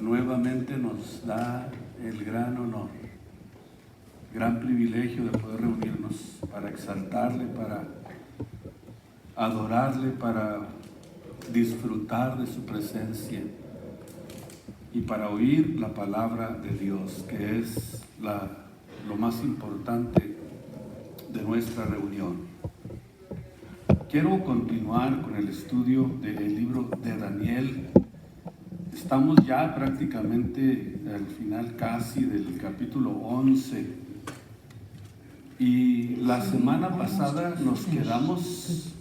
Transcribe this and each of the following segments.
nuevamente nos da el gran honor, gran privilegio de poder reunirnos para exaltarle, para adorarle, para disfrutar de su presencia y para oír la palabra de Dios, que es lo más importante de nuestra reunión. Quiero continuar con el estudio del libro de Daniel. Estamos ya prácticamente al final casi del capítulo 11. Y la semana pasada nos quedamos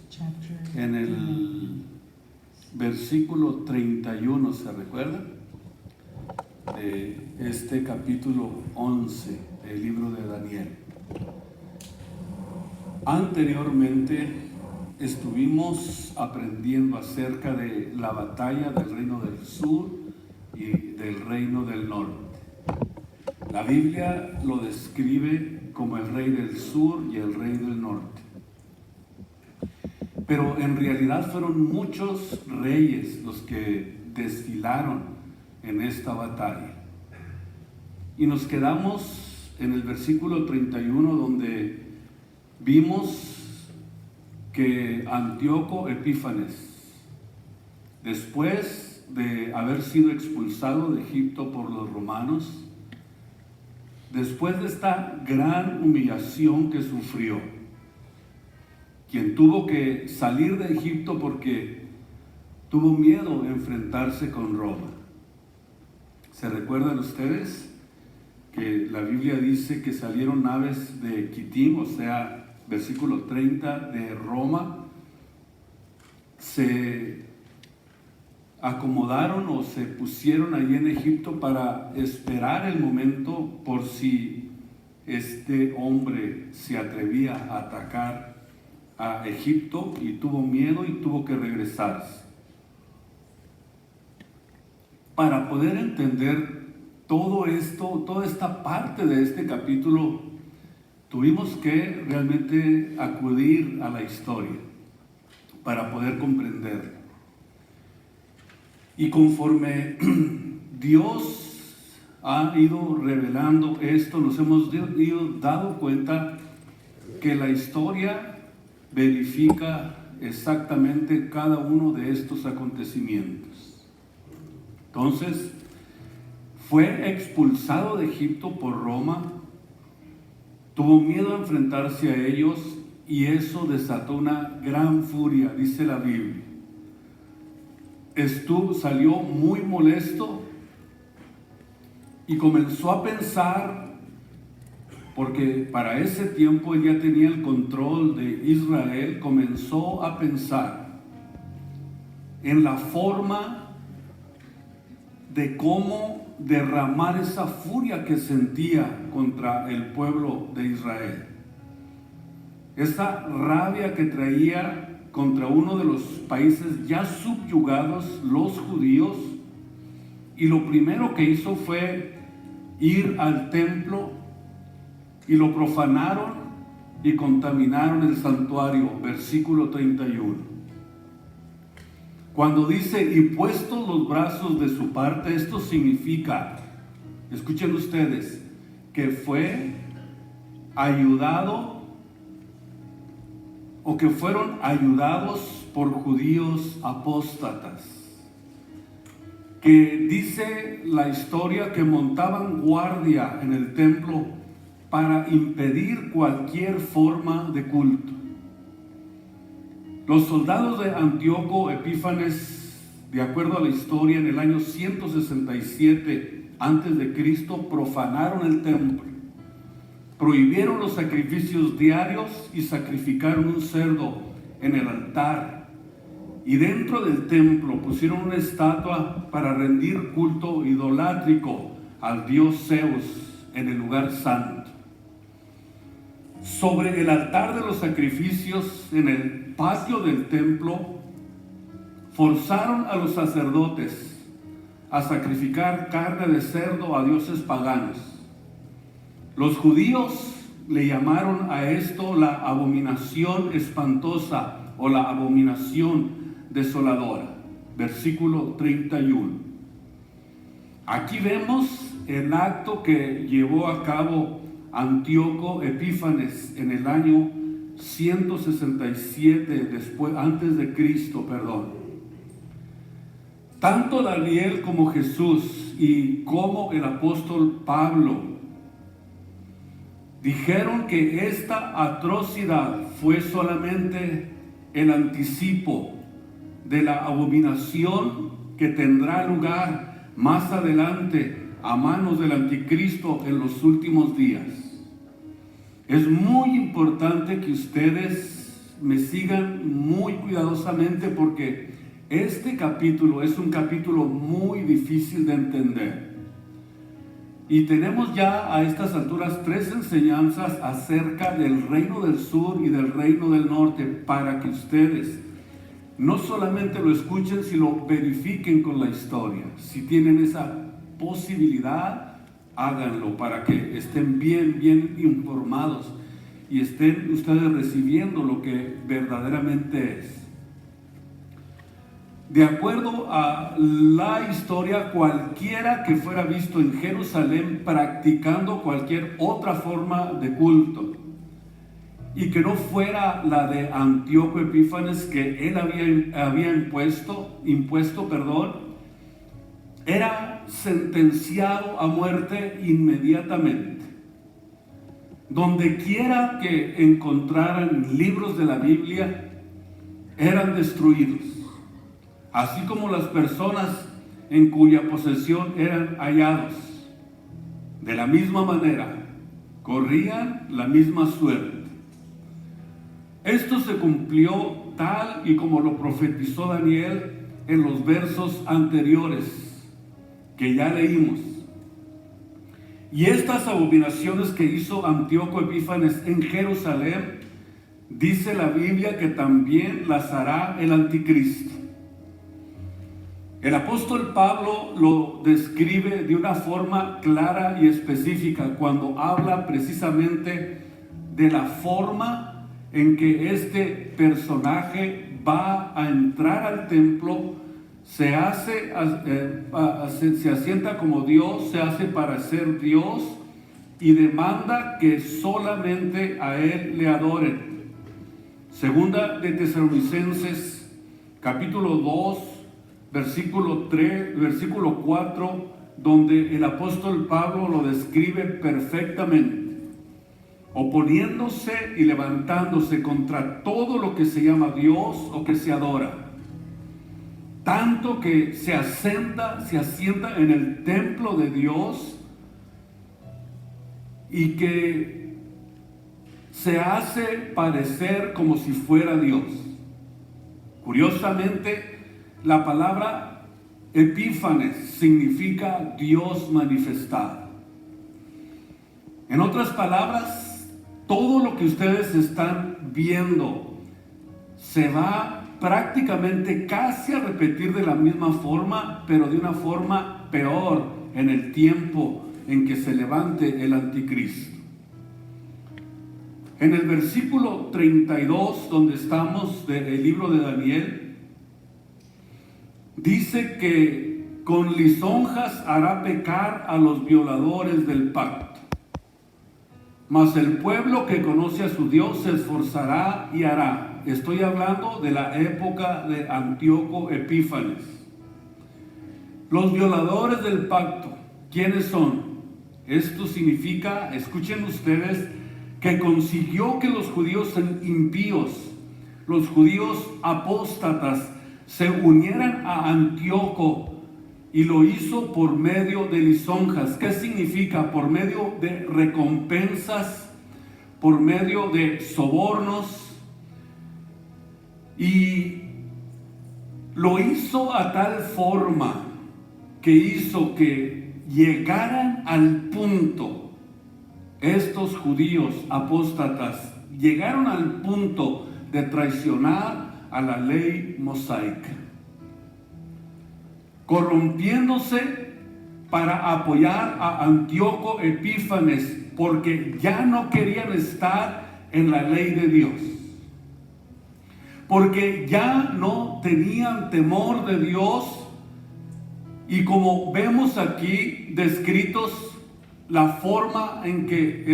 en el versículo 31, ¿se recuerdan? De este capítulo 11 del libro de Daniel. Anteriormente estuvimos aprendiendo acerca de la batalla del reino del sur y del reino del norte. La Biblia lo describe como el rey del sur y el rey del norte. Pero en realidad fueron muchos reyes los que desfilaron en esta batalla. Y nos quedamos en el versículo 31, donde vimos que Antíoco Epífanes, después de haber sido expulsado de Egipto por los romanos, después de esta gran humillación que sufrió, quien tuvo que salir de Egipto porque tuvo miedo de enfrentarse con Roma. ¿Se recuerdan ustedes que la Biblia dice que salieron naves de Quitim, o sea, versículo 30, de Roma, se acomodaron o se pusieron allí en Egipto para esperar el momento por si este hombre se atrevía a atacar a Egipto, y tuvo miedo y tuvo que regresarse? Para poder entender todo esto, toda esta parte de este capítulo, tuvimos que realmente acudir a la historia para poder comprender. Y conforme Dios ha ido revelando esto, nos hemos dado cuenta que la historia verifica exactamente cada uno de estos acontecimientos. Entonces, fue expulsado de Egipto por Roma. Tuvo miedo a enfrentarse a ellos y eso desató una gran furia, dice la Biblia. Salió muy molesto y comenzó a pensar, porque para ese tiempo él ya tenía el control de Israel, comenzó a pensar en la forma de cómo derramar esa furia que sentía contra el pueblo de Israel, esa rabia que traía contra uno de los países ya subyugados, los judíos. Y lo primero que hizo fue ir al templo y lo profanaron y contaminaron el santuario, versículo 31. Cuando dice, y puestos los brazos de su parte, esto significa, escuchen ustedes, que fue ayudado o que fueron ayudados por judíos apóstatas, que dice la historia que montaban guardia en el templo para impedir cualquier forma de culto. Los soldados de Antíoco Epífanes, de acuerdo a la historia, en el año 167 a.C., profanaron el templo, prohibieron los sacrificios diarios y sacrificaron un cerdo en el altar. Y dentro del templo pusieron una estatua para rendir culto idolátrico al dios Zeus en el lugar santo. Sobre el altar de los sacrificios en el patio del templo, forzaron a los sacerdotes a sacrificar carne de cerdo a dioses paganos. Los judíos le llamaron a esto la abominación espantosa o la abominación desoladora. Versículo 31. Aquí vemos el acto que llevó a cabo Antíoco Epífanes en el año 167 antes de Cristo, Tanto Daniel como Jesús y como el apóstol Pablo dijeron que esta atrocidad fue solamente el anticipo de la abominación que tendrá lugar más adelante a manos del anticristo en los últimos días. Es muy importante que ustedes me sigan muy cuidadosamente, porque este capítulo es un capítulo muy difícil de entender. Y tenemos ya a estas alturas 3 enseñanzas acerca del reino del sur y del reino del norte, para que ustedes no solamente lo escuchen, sino verifiquen con la historia. Si tienen esa posibilidad, háganlo para que estén bien informados y estén ustedes recibiendo lo que verdaderamente es. De acuerdo a la historia, cualquiera que fuera visto en Jerusalén practicando cualquier otra forma de culto y que no fuera la de Antíoco Epífanes, que él había impuesto, era sentenciado a muerte inmediatamente. Donde quiera que encontraran libros de la Biblia, eran destruidos, así como las personas en cuya posesión eran hallados. De la misma manera, corrían la misma suerte. Esto se cumplió tal y como lo profetizó Daniel en los versos anteriores que ya leímos. Y estas abominaciones que hizo Antíoco Epífanes en Jerusalén, dice la Biblia que también las hará el anticristo. El apóstol Pablo lo describe de una forma clara y específica cuando habla precisamente de la forma en que este personaje va a entrar al templo, se asienta como Dios, se hace para ser Dios y demanda que solamente a Él le adoren. Segunda de Tesalonicenses, capítulo 2, versículo 4, donde el apóstol Pablo lo describe perfectamente, oponiéndose y levantándose contra todo lo que se llama Dios o que se adora, tanto que se asienta en el templo de Dios y que se hace parecer como si fuera Dios. Curiosamente, la palabra Epífanes significa Dios manifestado. En otras palabras, todo lo que ustedes están viendo se va prácticamente casi a repetir de la misma forma, pero de una forma peor en el tiempo en que se levante el anticristo. En el versículo 32, donde estamos del libro de Daniel, dice que con lisonjas hará pecar a los violadores del pacto. Mas el pueblo que conoce a su Dios se esforzará y hará. Estoy hablando de la época de Antíoco Epífanes. Los violadores del pacto, ¿quiénes son? Esto significa, escuchen ustedes, que consiguió que los judíos impíos, los judíos apóstatas, se unieran a Antíoco, y lo hizo por medio de lisonjas. ¿Qué significa? Por medio de recompensas, por medio de sobornos, y lo hizo a tal forma que hizo que llegaran al punto, estos judíos apóstatas llegaron al punto de traicionar a la ley mosaica, corrompiéndose para apoyar a Antíoco Epífanes, porque ya no querían estar en la ley de Dios, porque ya no tenían temor de Dios Y como vemos aquí descritos la forma en que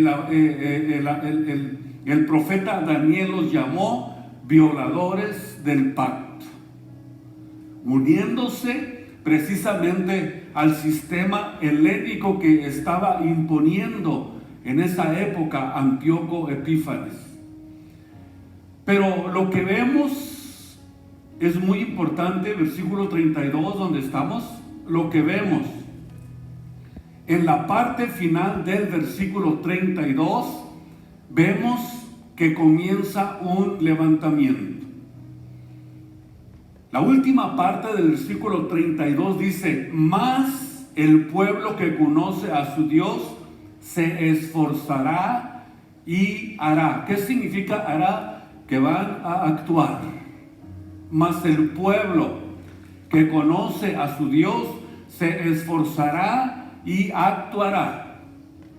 el profeta Daniel los llamó violadores del pacto, uniéndose precisamente al sistema helénico que estaba imponiendo en esa época Antíoco Epífanes. Pero lo que vemos es muy importante, versículo 32, donde estamos, lo que vemos en la parte final del versículo 32, vemos que comienza un levantamiento. La última parte del versículo 32 dice: mas el pueblo que conoce a su Dios se esforzará y hará. ¿Qué significa hará? Que van a actuar. Mas el pueblo que conoce a su Dios se esforzará y actuará.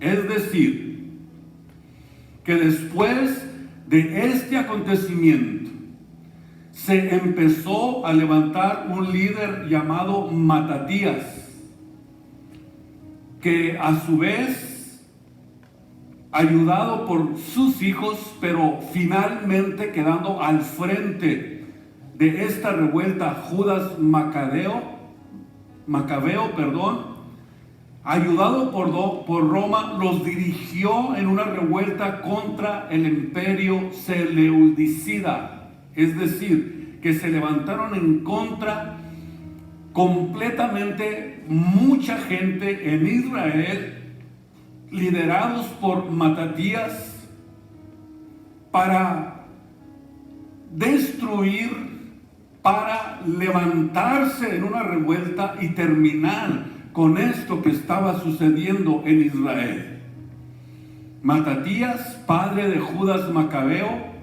Es decir, que después de este acontecimiento se empezó a levantar un líder llamado Matatías, que a su vez, ayudado por sus hijos, pero finalmente quedando al frente de esta revuelta, Judas Macabeo, ayudado por Roma, los dirigió en una revuelta contra el imperio seleucida. Es decir, que se levantaron en contra completamente mucha gente en Israel, liderados por Matatías, para destruir, para levantarse en una revuelta y terminar con esto que estaba sucediendo en Israel. Matatías, padre de Judas Macabeo,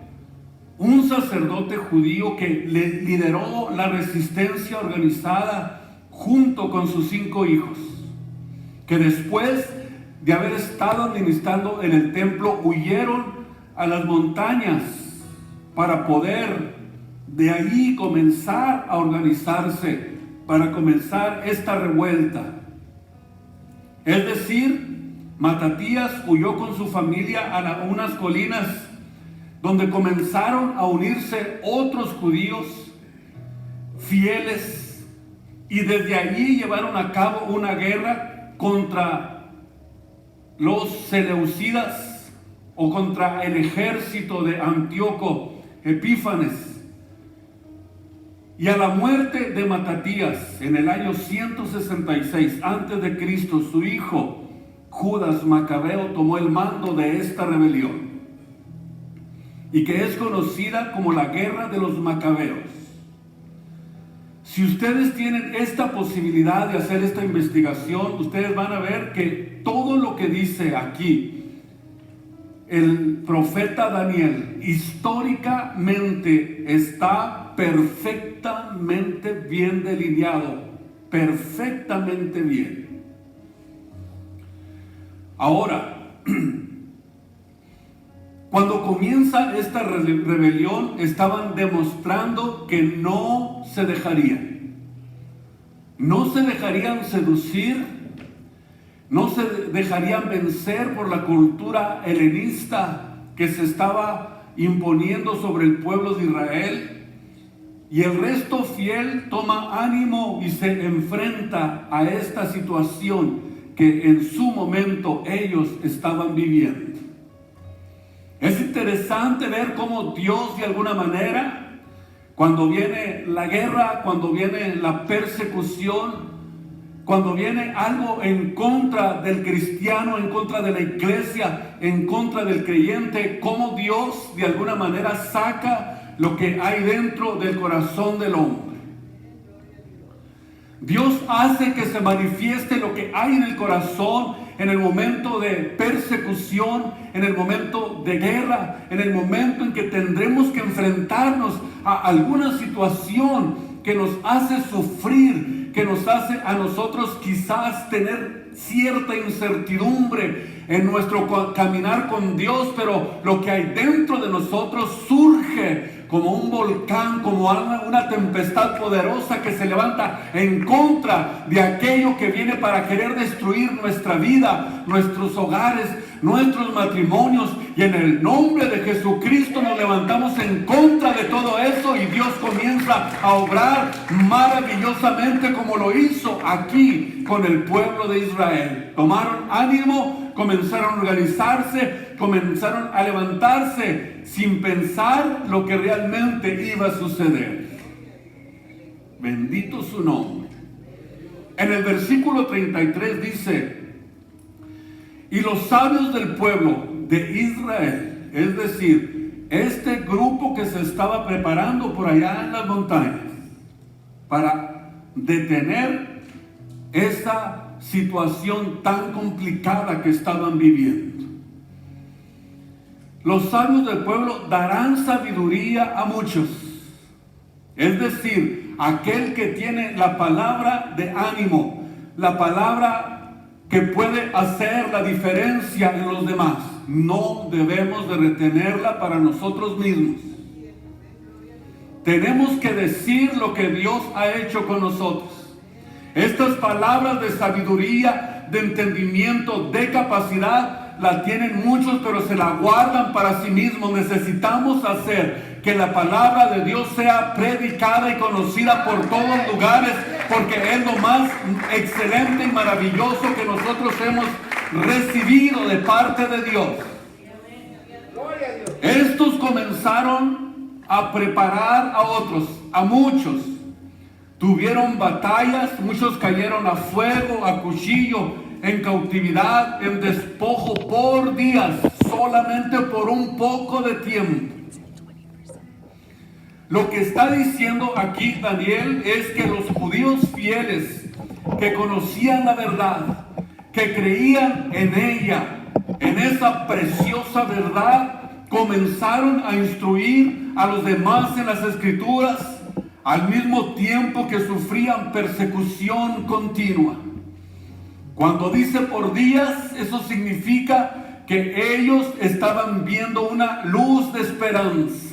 un sacerdote judío que lideró la resistencia organizada junto con sus 5 hijos, que después de haber estado administrando en el templo huyeron a las montañas para poder de ahí comenzar a organizarse, para comenzar esta revuelta. Es decir, Matatías huyó con su familia a unas colinas donde comenzaron a unirse otros judíos fieles, y desde allí llevaron a cabo una guerra contra los seleucidas o contra el ejército de Antíoco Epífanes. Y a la muerte de Matatías en el año 166 antes de Cristo, su hijo Judas Macabeo tomó el mando de esta rebelión, y que es conocida como la Guerra de los Macabeos. Si ustedes tienen esta posibilidad de hacer esta investigación, ustedes van a ver que todo lo que dice aquí el profeta Daniel históricamente está perfectamente bien delineado, perfectamente bien. Ahora, cuando comienza esta rebelión, estaban demostrando que no se dejarían seducir, no se dejarían vencer por la cultura helenista que se estaba imponiendo sobre el pueblo de Israel. Y el resto fiel toma ánimo y se enfrenta a esta situación que en su momento ellos estaban viviendo. Es interesante ver cómo Dios, de alguna manera, cuando viene la guerra, cuando viene la persecución, cuando viene algo en contra del cristiano, en contra de la iglesia, en contra del creyente, cómo Dios de alguna manera saca lo que hay dentro del corazón del hombre. Dios hace que se manifieste lo que hay en el corazón en el momento de persecución, en el momento de guerra, en el momento en que tendremos que enfrentarnos a alguna situación que nos hace sufrir, que nos hace a nosotros quizás tener cierta incertidumbre en nuestro caminar con Dios, pero lo que hay dentro de nosotros surge como un volcán, como una tempestad poderosa que se levanta en contra de aquello que viene para querer destruir nuestra vida, nuestros hogares, nuestros matrimonios. Y en el nombre de Jesucristo nos levantamos en contra de todo eso, y Dios comienza a obrar maravillosamente como lo hizo aquí con el pueblo de Israel. Tomaron ánimo, comenzaron a organizarse, comenzaron a levantarse sin pensar lo que realmente iba a suceder. Bendito su nombre. En el versículo 33 dice: y los sabios del pueblo de Israel, es decir, este grupo que se estaba preparando por allá en las montañas para detener esa situación tan complicada que estaban viviendo. Los sabios del pueblo darán sabiduría a muchos, es decir, aquel que tiene la palabra de ánimo, la palabra que puede hacer la diferencia en los demás. No debemos de retenerla para nosotros mismos. Tenemos que decir lo que Dios ha hecho con nosotros. Estas palabras de sabiduría, de entendimiento, de capacidad, la tienen muchos, pero se la guardan para sí mismos. Necesitamos hacer que la palabra de Dios sea predicada y conocida por todos lugares, porque es lo más excelente y maravilloso que nosotros hemos recibido de parte de Dios. Estos comenzaron a preparar a otros, a muchos. Tuvieron batallas, muchos cayeron a fuego, a cuchillo, en cautividad, en despojo por días, solamente por un poco de tiempo. Lo que está diciendo aquí Daniel es que los judíos fieles, que conocían la verdad, que creían en ella, en esa preciosa verdad, comenzaron a instruir a los demás en las Escrituras, al mismo tiempo que sufrían persecución continua. Cuando dice por días, eso significa que ellos estaban viendo una luz de esperanza.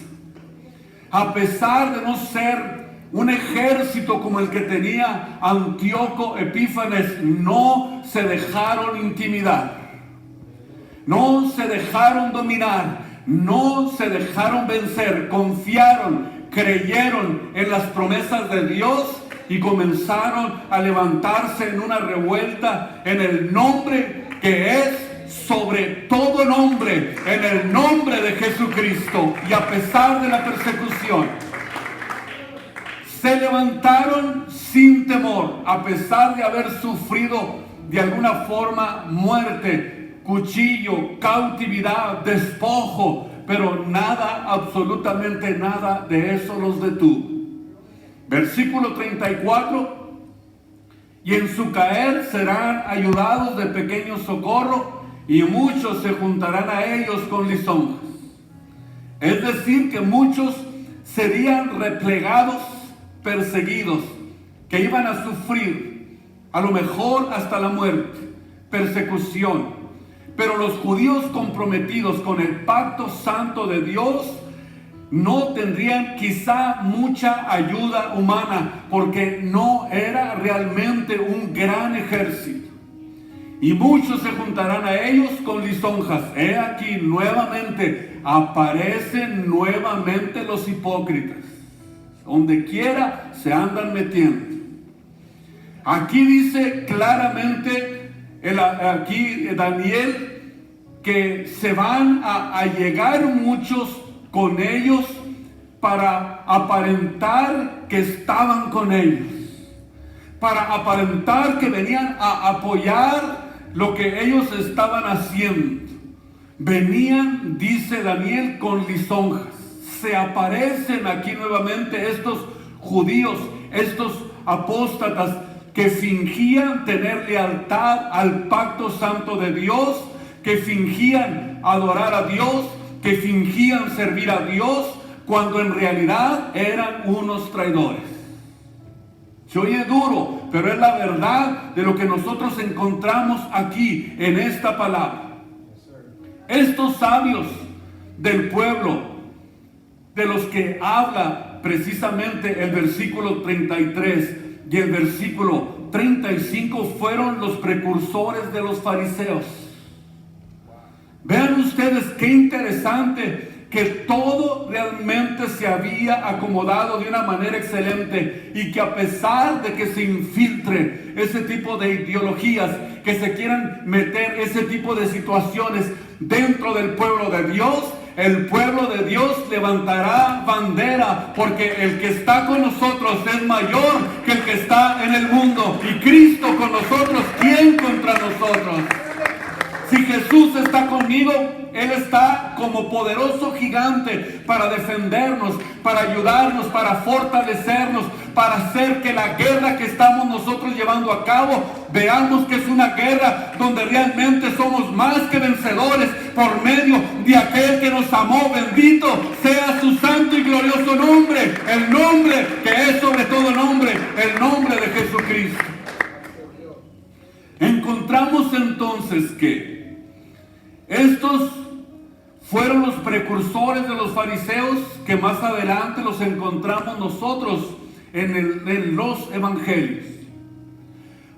A pesar de no ser un ejército como el que tenía Antíoco Epífanes, no se dejaron intimidar, no se dejaron dominar, no se dejaron vencer, confiaron, creyeron en las promesas de Dios y comenzaron a levantarse en una revuelta en el nombre que es sobre todo nombre, en el nombre de Jesucristo. Y a pesar de la persecución, se levantaron sin temor, a pesar de haber sufrido de alguna forma muerte, cuchillo, cautividad, despojo, pero nada, absolutamente nada de eso los detuvo. Versículo 34: y en su caer serán ayudados de pequeño socorro, y muchos se juntarán a ellos con lisonjas. Es decir, que muchos serían replegados, perseguidos, que iban a sufrir, a lo mejor hasta la muerte, persecución. Pero los judíos comprometidos con el pacto santo de Dios no tendrían quizá mucha ayuda humana, porque no era realmente un gran ejército. Y muchos se juntarán a ellos con lisonjas. He aquí nuevamente, aparecen nuevamente los hipócritas. Donde quiera se andan metiendo. Aquí dice claramente, aquí Daniel, que se van a llegar muchos con ellos para aparentar que estaban con ellos, para aparentar que venían a apoyar lo que ellos estaban haciendo. Venían, dice Daniel, con lisonjas. Se aparecen aquí nuevamente estos judíos, estos apóstatas que fingían tener lealtad al pacto santo de Dios, que fingían adorar a Dios, que fingían servir a Dios, cuando en realidad eran unos traidores. Se oye duro, pero es la verdad de lo que nosotros encontramos aquí en esta palabra. Estos sabios del pueblo de los que habla precisamente el versículo 33 y el versículo 35 fueron los precursores de los fariseos. Vean ustedes qué interesante, que todo realmente se había acomodado de una manera excelente, y que a pesar de que se infiltre ese tipo de ideologías, que se quieran meter ese tipo de situaciones dentro del pueblo de Dios, el pueblo de Dios levantará bandera, porque el que está con nosotros es mayor que el que está en el mundo. Y Cristo con nosotros, ¿quién contra nosotros? Si Jesús está conmigo, Él está como poderoso gigante para defendernos, para ayudarnos, para fortalecernos, para hacer que la guerra que estamos nosotros llevando a cabo, veamos que es una guerra donde realmente somos más que vencedores por medio de aquel que nos amó. Bendito sea su santo y glorioso nombre, el nombre que es sobre todo nombre, el nombre de Jesucristo. Encontramos entonces que estos fueron los precursores de los fariseos, que más adelante los encontramos nosotros en los evangelios.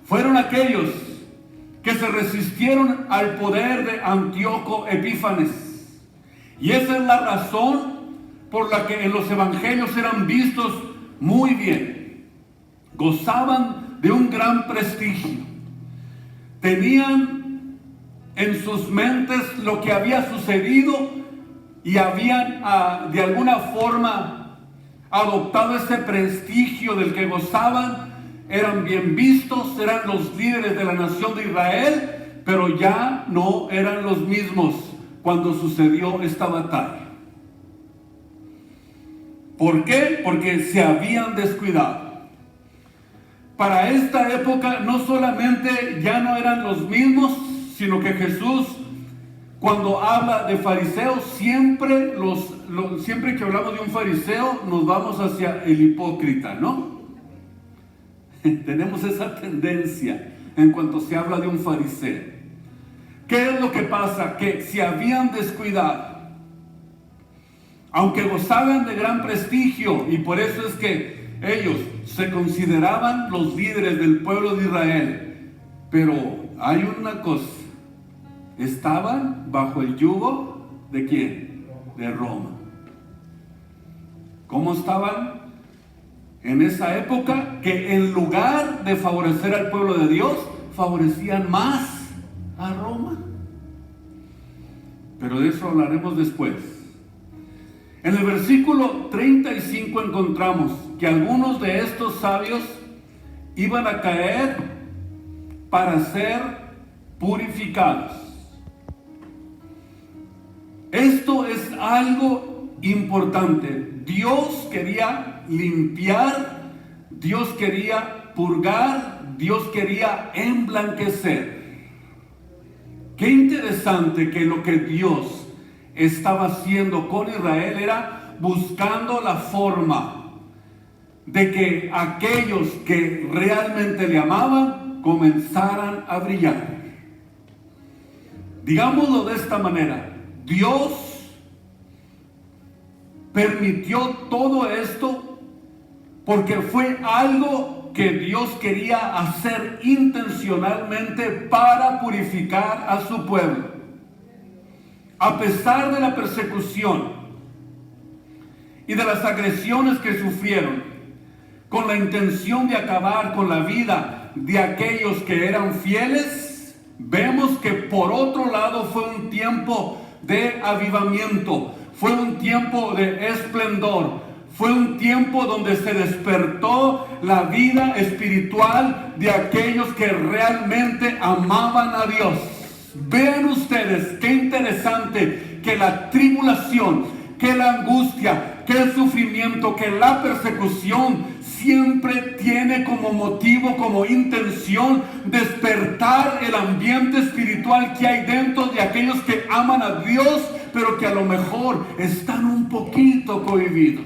Fueron aquellos que se resistieron al poder de Antíoco Epífanes. Y esa es la razón por la que en los evangelios eran vistos muy bien. Gozaban de un gran prestigio. Tenían en sus mentes lo que había sucedido y habían de alguna forma adoptado ese prestigio del que gozaban. Eran bien vistos, eran los líderes de la nación de Israel, pero ya no eran los mismos cuando sucedió esta batalla. ¿Por qué? Porque se habían descuidado. Para esta época no solamente ya no eran los mismos, sino que Jesús, cuando habla de fariseos, siempre que hablamos de un fariseo nos vamos hacia el hipócrita, ¿no? Tenemos esa tendencia en cuanto se habla de un fariseo. ¿Qué es lo que pasa? Que se habían descuidado, aunque gozaban de gran prestigio, y por eso es que ellos se consideraban los líderes del pueblo de Israel. Pero hay una cosa: estaban bajo el yugo ¿de quién? De Roma. ¿Cómo estaban en esa época? Que en lugar de favorecer al pueblo de Dios, favorecían más a Roma. Pero de eso hablaremos después. En el versículo 35 encontramos que algunos de estos sabios iban a caer para ser purificados. Esto es algo importante. Dios quería limpiar, Dios quería purgar, Dios quería emblanquecer. Qué interesante que lo que Dios estaba haciendo con Israel era buscando la forma de que aquellos que realmente le amaban comenzaran a brillar. Digámoslo de esta manera: Dios permitió todo esto porque fue algo que Dios quería hacer intencionalmente para purificar a su pueblo. A pesar de la persecución y de las agresiones que sufrieron, con la intención de acabar con la vida de aquellos que eran fieles, vemos que por otro lado fue un tiempo de avivamiento, fue un tiempo de esplendor, fue un tiempo donde se despertó la vida espiritual de aquellos que realmente amaban a Dios. Vean ustedes qué interesante que la tribulación, que la angustia, que el sufrimiento, que la persecución siempre tiene como motivo, como intención, despertar el ambiente espiritual que hay dentro de aquellos que aman a Dios, pero que a lo mejor están un poquito cohibidos.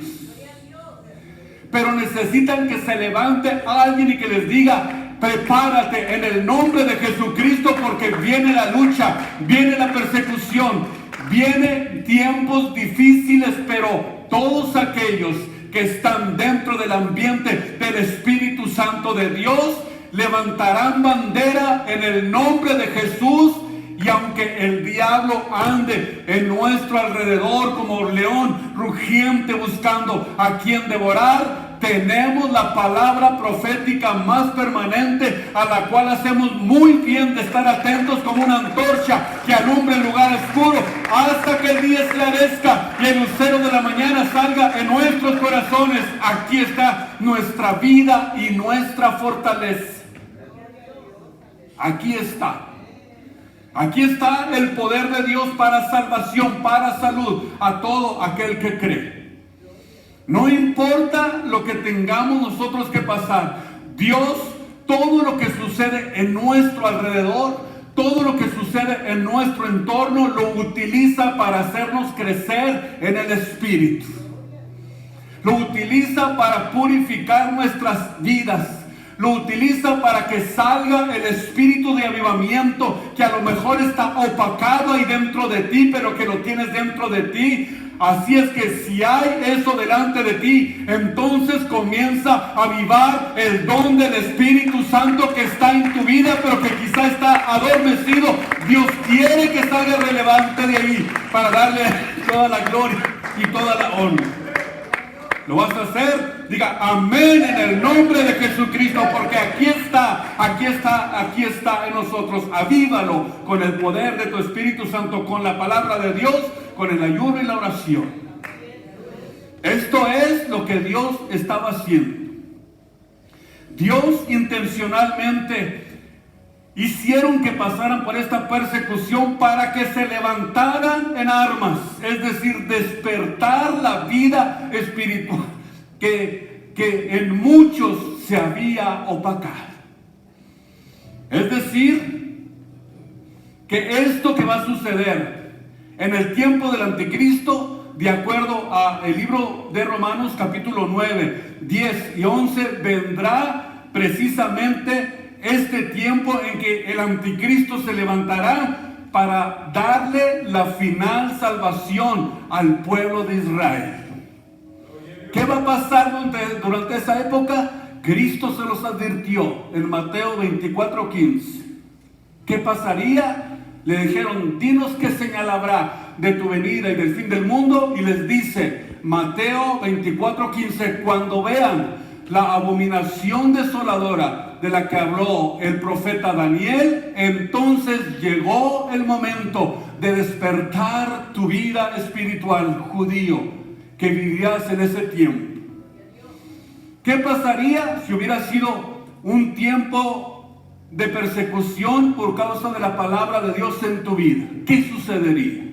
Pero necesitan que se levante alguien y que les diga: prepárate en el nombre de Jesucristo, porque viene la lucha, viene la persecución, vienen tiempos difíciles, pero todos aquellos que están dentro del ambiente del Espíritu Santo de Dios levantarán bandera en el nombre de Jesús. Y aunque el diablo ande en nuestro alrededor como león rugiente buscando a quien devorar, tenemos la palabra profética más permanente, a la cual hacemos muy bien de estar atentos como una antorcha que alumbra el lugar oscuro hasta que el día esclarezca y el lucero de la mañana salga en nuestros corazones. Aquí está nuestra vida y nuestra fortaleza. Aquí está. Aquí está el poder de Dios para salvación, para salud, a todo aquel que cree. No importa lo que tengamos nosotros que pasar, Dios, todo lo que sucede en nuestro alrededor, todo lo que sucede en nuestro entorno, lo utiliza para hacernos crecer en el Espíritu. Lo utiliza para purificar nuestras vidas. Lo utiliza para que salga el espíritu de avivamiento que a lo mejor está opacado ahí dentro de ti, pero que lo tienes dentro de ti. Así es que si hay eso delante de ti, entonces comienza a avivar el don del Espíritu Santo que está en tu vida, pero que quizá está adormecido. Dios quiere que salga relevante de ahí para darle toda la gloria y toda la honra. ¿Lo vas a hacer? Diga amén en el nombre de Jesucristo, porque aquí está en nosotros. Avívalo con el poder de tu Espíritu Santo, con la palabra de Dios, con el ayuno y la oración. Esto es lo que Dios estaba haciendo. Dios intencionalmente hicieron que pasaran por esta persecución para que se levantaran en armas, es decir, despertar la vida espiritual que en muchos se había opacado. Es decir, que esto que va a suceder en el tiempo del anticristo, de acuerdo al libro de Romanos capítulo 9, 10 y 11, vendrá precisamente este tiempo en que el anticristo se levantará para darle la final salvación al pueblo de Israel. ¿Qué va a pasar durante esa época? Cristo se los advirtió en Mateo 24:15. ¿Qué pasaría? Le dijeron, dinos qué señal habrá de tu venida y del fin del mundo. Y les dice, Mateo 24:15, cuando vean la abominación desoladora de la que habló el profeta Daniel, entonces llegó el momento de despertar tu vida espiritual, judío, que vivías en ese tiempo. ¿Qué pasaría si hubiera sido un tiempo de persecución por causa de la palabra de Dios en tu vida? ¿Qué sucedería?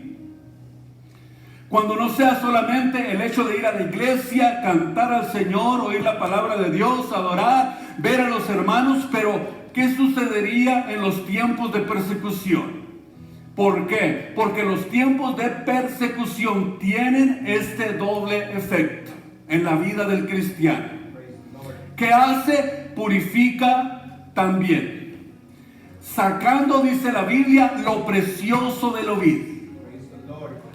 Cuando no sea solamente el hecho de ir a la iglesia, cantar al Señor, oír la palabra de Dios, adorar, ver a los hermanos, pero ¿qué sucedería en los tiempos de persecución? ¿Por qué? Porque los tiempos de persecución tienen este doble efecto en la vida del cristiano. ¿Qué hace? Purifica también. Sacando, dice la Biblia, lo precioso de lo vil.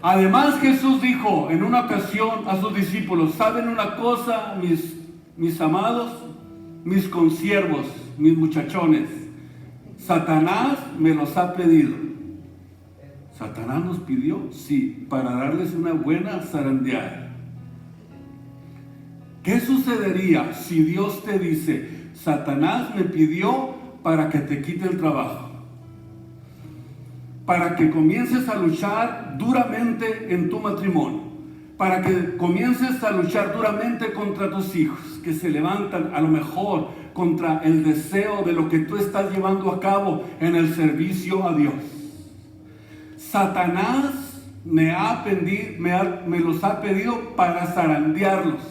Además, Jesús dijo en una ocasión a sus discípulos, ¿saben una cosa, mis amados, mis consiervos, mis muchachones? Satanás me los ha pedido. ¿Satanás nos pidió? Sí, para darles una buena zarandeada. ¿Qué sucedería si Dios te dice, Satanás me pidió para que te quite el trabajo? Para que comiences a luchar duramente en tu matrimonio, para que comiences a luchar duramente contra tus hijos, que se levantan a lo mejor contra el deseo de lo que tú estás llevando a cabo en el servicio a Dios. Satanás me los ha pedido para zarandearlos.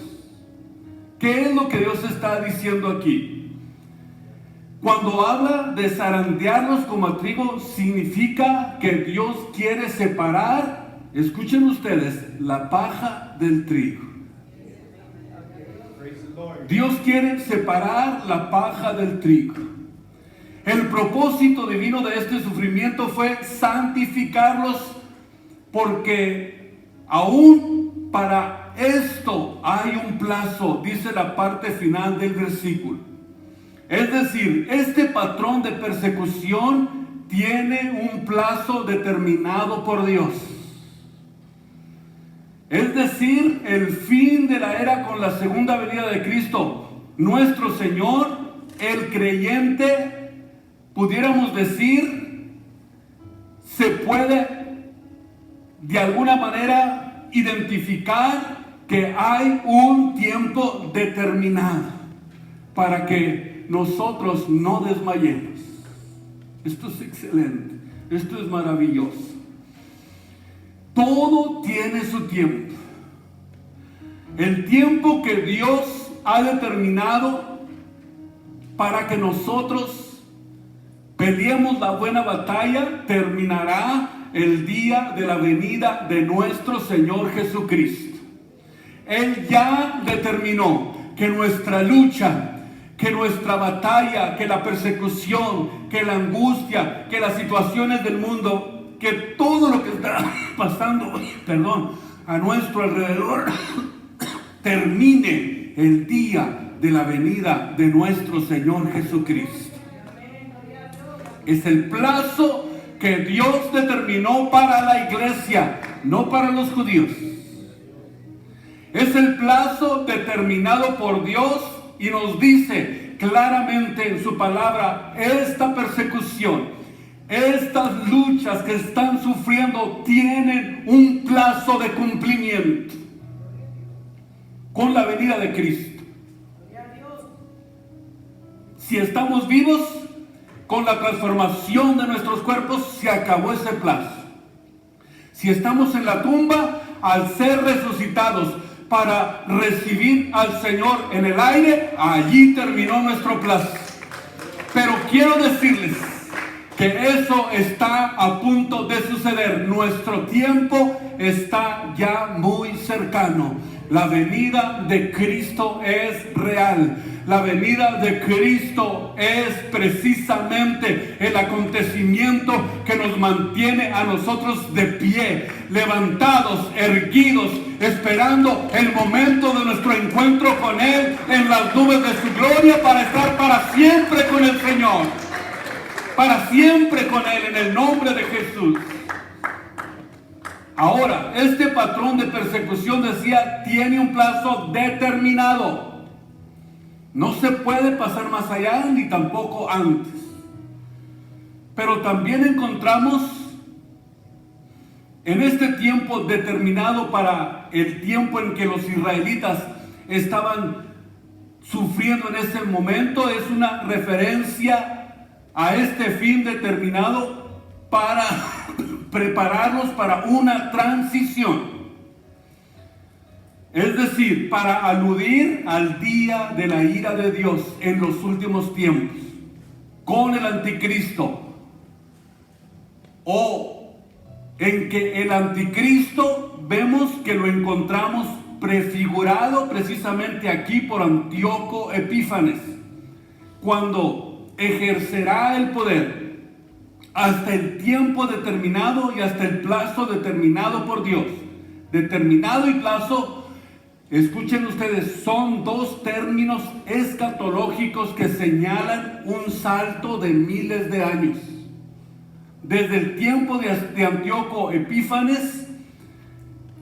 ¿Qué es lo que Dios está diciendo aquí? Cuando habla de zarandearlos como a trigo, significa que Dios quiere separar, escuchen ustedes, la paja del trigo. Dios quiere separar la paja del trigo. El propósito divino de este sufrimiento fue santificarlos, porque aún para esto hay un plazo, dice la parte final del versículo. Es decir, este patrón de persecución tiene un plazo determinado por Dios. Es decir, el fin de la era con la segunda venida de Cristo, nuestro Señor, el creyente, pudiéramos decir, se puede de alguna manera identificar que hay un tiempo determinado para que nosotros no desmayemos. Esto es excelente, esto es maravilloso. Todo tiene su tiempo. El tiempo que Dios ha determinado para que nosotros peleemos la buena batalla terminará el día de la venida de nuestro Señor Jesucristo. Él ya determinó que nuestra lucha, que nuestra batalla, que la persecución, que la angustia, que las situaciones del mundo, que todo lo que está pasando, a nuestro alrededor, termine el día de la venida de nuestro Señor Jesucristo. Es el plazo que Dios determinó para la iglesia, no para los judíos. Es el plazo determinado por Dios y nos dice claramente en su palabra, esta persecución, estas luchas que están sufriendo tienen un plazo de cumplimiento con la venida de Cristo. Si estamos vivos, con la transformación de nuestros cuerpos se acabó ese plazo. Si estamos en la tumba, al ser resucitados para recibir al Señor en el aire, allí terminó nuestro plazo. Pero quiero decirles que eso está a punto de suceder. Nuestro tiempo está ya muy cercano. La venida de Cristo es real. La venida de Cristo es precisamente el acontecimiento que nos mantiene a nosotros de pie, levantados, erguidos, esperando el momento de nuestro encuentro con Él en las nubes de su gloria para estar para siempre con el Señor. Para siempre con Él, en el nombre de Jesús. Ahora, este patrón de persecución, decía, tiene un plazo determinado. No se puede pasar más allá ni tampoco antes. Pero también encontramos en este tiempo determinado para el tiempo en que los israelitas estaban sufriendo en ese momento, es una referencia a este fin determinado para prepararlos para una transición. Es decir, para aludir al día de la ira de Dios en los últimos tiempos, con el anticristo, o en que el anticristo vemos que lo encontramos prefigurado precisamente aquí por Antíoco Epífanes, cuando ejercerá el poder hasta el tiempo determinado y hasta el plazo determinado por Dios. Determinado y plazo, escuchen ustedes, son dos términos escatológicos que señalan un salto de miles de años. Desde el tiempo de Antíoco Epífanes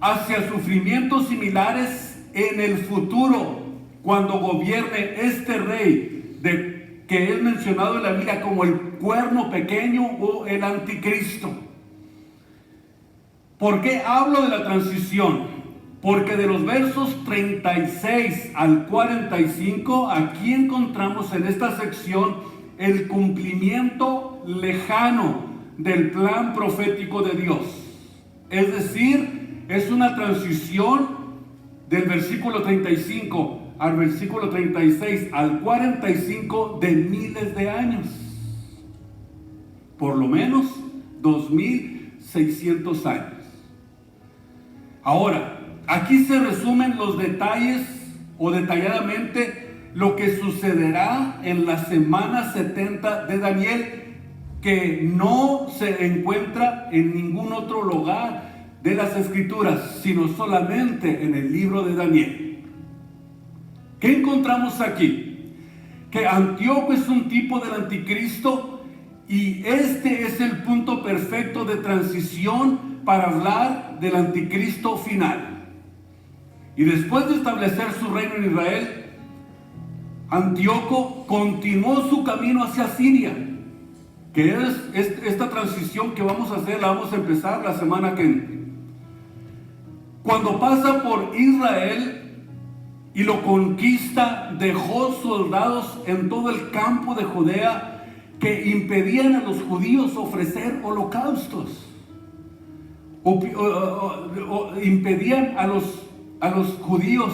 hacia sufrimientos similares en el futuro, cuando gobierne este rey que es mencionado en la Biblia como el cuerno pequeño o el anticristo. ¿Por qué hablo de la transición? Porque de los versos 36 al 45, aquí encontramos en esta sección el cumplimiento lejano del plan profético de Dios. Es decir, es una transición del versículo 35 al versículo 36 al 45 de miles de años. Por lo menos 2600 años. Ahora, aquí se resumen los detalles o detalladamente lo que sucederá en la semana 70 de Daniel, que no se encuentra en ningún otro lugar de las Escrituras, sino solamente en el libro de Daniel. ¿Qué encontramos aquí? Que Antíoco es un tipo del anticristo y este es el punto perfecto de transición para hablar del anticristo final. Y después de establecer su reino en Israel, Antíoco continuó su camino hacia Siria, que es esta transición que vamos a hacer, la vamos a empezar la semana que viene. Cuando pasa por Israel y lo conquista, dejó soldados en todo el campo de Judea que impedían a los judíos ofrecer holocaustos. Impedían a los judíos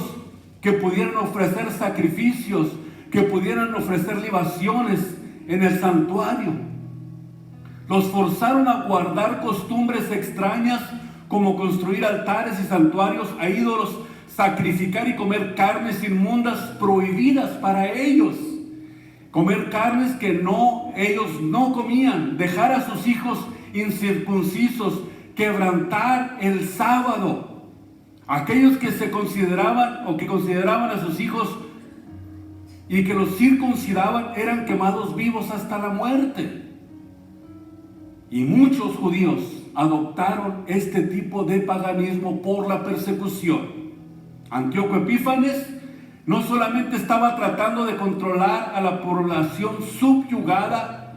que pudieran ofrecer sacrificios, que pudieran ofrecer libaciones en el santuario. Los forzaron a guardar costumbres extrañas como construir altares y santuarios a ídolos, sacrificar y comer carnes inmundas prohibidas para ellos, comer carnes que ellos no comían, dejar a sus hijos incircuncisos, quebrantar el sábado. Aquellos que se consideraban o que consideraban a sus hijos y que los circuncidaban eran quemados vivos hasta la muerte. Y muchos judíos adoptaron este tipo de paganismo por la persecución. Antíoco Epífanes no solamente estaba tratando de controlar a la población subyugada,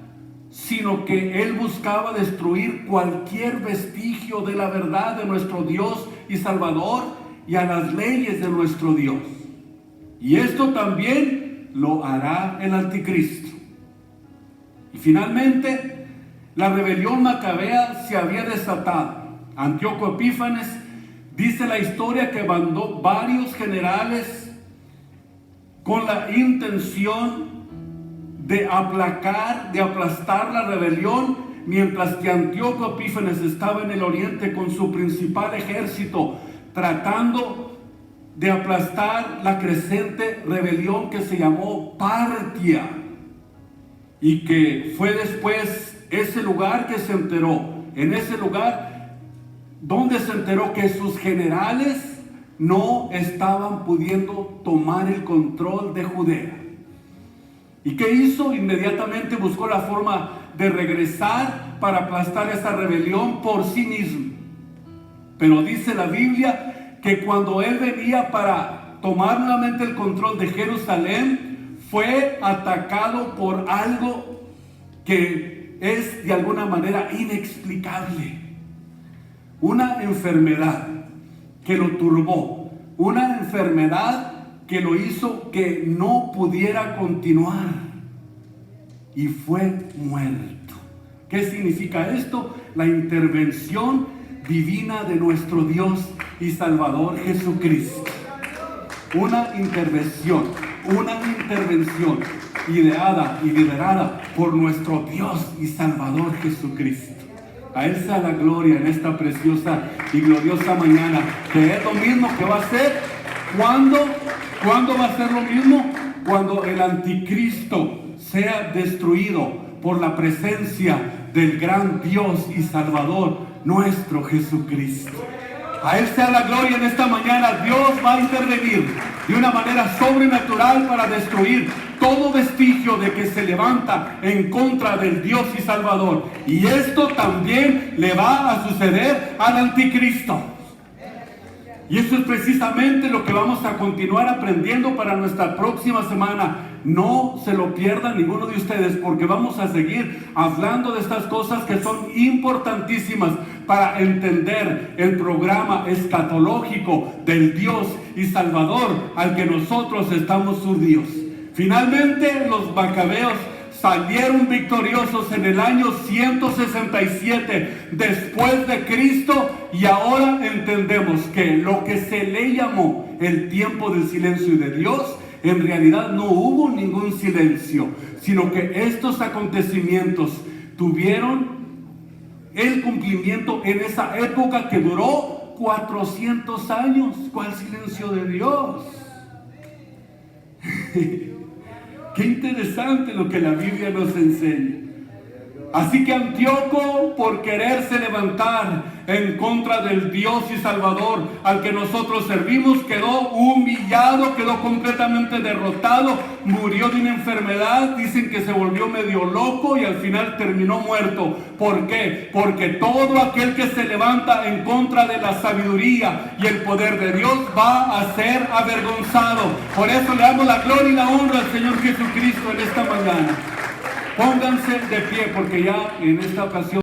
sino que él buscaba destruir cualquier vestigio de la verdad de nuestro Dios y Salvador y a las leyes de nuestro Dios. Y esto también lo hará el anticristo. Y finalmente, la rebelión macabea se había desatado. Antíoco Epífanes, dice la historia, que mandó varios generales con la intención de aplacar, de aplastar la rebelión, mientras que Antíoco Epífanes estaba en el oriente con su principal ejército, tratando de aplastar la creciente rebelión que se llamó Partia, y que fue después ese lugar que se enteró, en ese lugar donde se enteró que sus generales no estaban pudiendo tomar el control de Judea. ¿Y qué hizo? Inmediatamente buscó la forma de regresar para aplastar esa rebelión por sí mismo. Pero dice la Biblia que cuando él venía para tomar nuevamente el control de Jerusalén, fue atacado por algo que es de alguna manera inexplicable. Una enfermedad que lo turbó, una enfermedad que lo hizo que no pudiera continuar y fue muerto. ¿Qué significa esto? La intervención divina de nuestro Dios y Salvador Jesucristo. Una intervención ideada y liderada por nuestro Dios y Salvador Jesucristo. A Él sea la gloria en esta preciosa y gloriosa mañana, que es lo mismo que va a ser. ¿Cuándo va a ser lo mismo? Cuando el anticristo sea destruido por la presencia del gran Dios y Salvador, nuestro Jesucristo. A Él sea la gloria en esta mañana. Dios va a intervenir de una manera sobrenatural para destruir todo vestigio de que se levanta en contra del Dios y Salvador. Y esto también le va a suceder al anticristo. Y eso es precisamente lo que vamos a continuar aprendiendo para nuestra próxima semana. No se lo pierdan ninguno de ustedes, porque vamos a seguir hablando de estas cosas que son importantísimas para entender el programa escatológico del Dios y Salvador al que nosotros estamos unidos. Finalmente, los macabeos salieron victoriosos en el año 167 después de Cristo, y ahora entendemos que lo que se le llamó el tiempo del silencio de Dios, en realidad no hubo ningún silencio, sino que estos acontecimientos tuvieron el cumplimiento en esa época que duró 400 años. ¿Cuál silencio de Dios? Qué interesante lo que la Biblia nos enseña. Así que Antíoco, por quererse levantar en contra del Dios y Salvador al que nosotros servimos, quedó humillado, quedó completamente derrotado, murió de una enfermedad, dicen que se volvió medio loco y al final terminó muerto. ¿Por qué? Porque todo aquel que se levanta en contra de la sabiduría y el poder de Dios va a ser avergonzado. Por eso le damos la gloria y la honra al Señor Jesucristo en esta mañana. Pónganse de pie porque ya en esta ocasión